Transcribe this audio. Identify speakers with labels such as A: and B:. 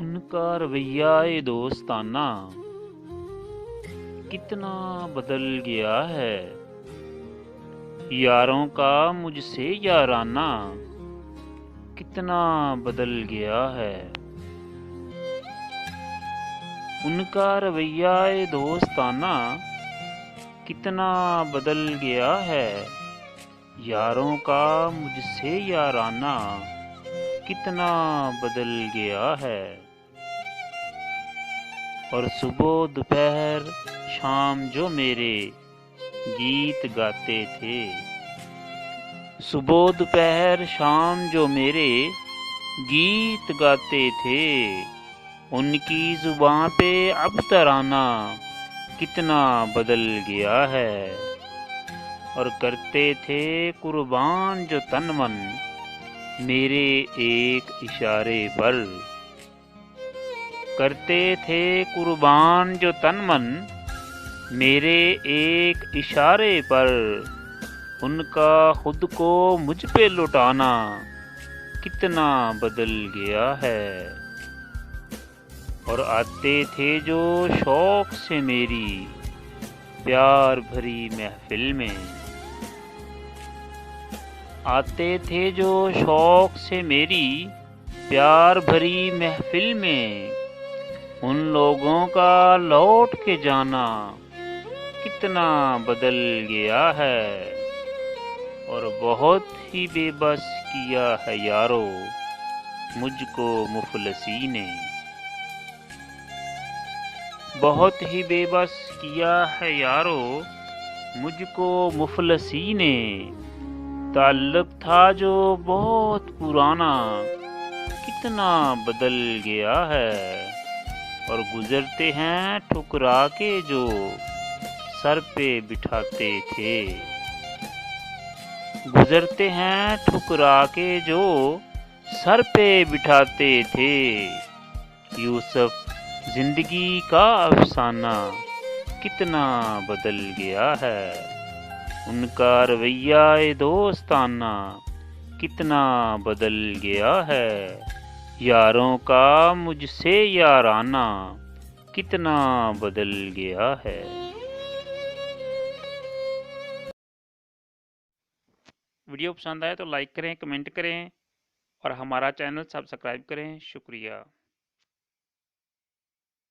A: उनका रवैया दोस्ताना कितना बदल गया है। यारों का मुझसे याराना कितना बदल गया है। उनका रवैया दोस्ताना कितना बदल गया है। यारों का मुझसे याराना कितना बदल गया है। और सुबह दोपहर शाम जो मेरे गीत गाते थे। सुबह दोपहर शाम जो मेरे गीत गाते थे। उनकी जुबां पे अब तराना कितना बदल गया है। और करते थे कुर्बान जो तन मन मेरे एक इशारे पर। करते थे कुर्बान जो तन मन मेरे एक इशारे पर। उनका खुद को मुझ पे लुटाना कितना बदल गया है। और आते थे जो शौक से मेरी प्यार भरी महफिल में। आते थे जो शौक से मेरी प्यार भरी महफिल में। उन लोगों का लौट के जाना कितना बदल गया है। और बहुत ही बेबस किया है यारो मुझको मुफलसी ने। बहुत ही बेबस किया है यारो मुझको मुफलसी ने। ताल्लुक था जो बहुत पुराना कितना बदल गया है। और गुजरते हैं ठुकरा के जो सर पे बिठाते थे। गुजरते हैं ठुकरा के जो सर पे बिठाते थे। यूसुफ जिंदगी का अफसाना कितना बदल गया है। उनका रवैया दोस्ताना कितना बदल गया है। यारों का मुझसे याराना कितना बदल गया है। वीडियो पसंद आए तो लाइक करें, कमेंट करें और हमारा चैनल सब्सक्राइब करें। शुक्रिया।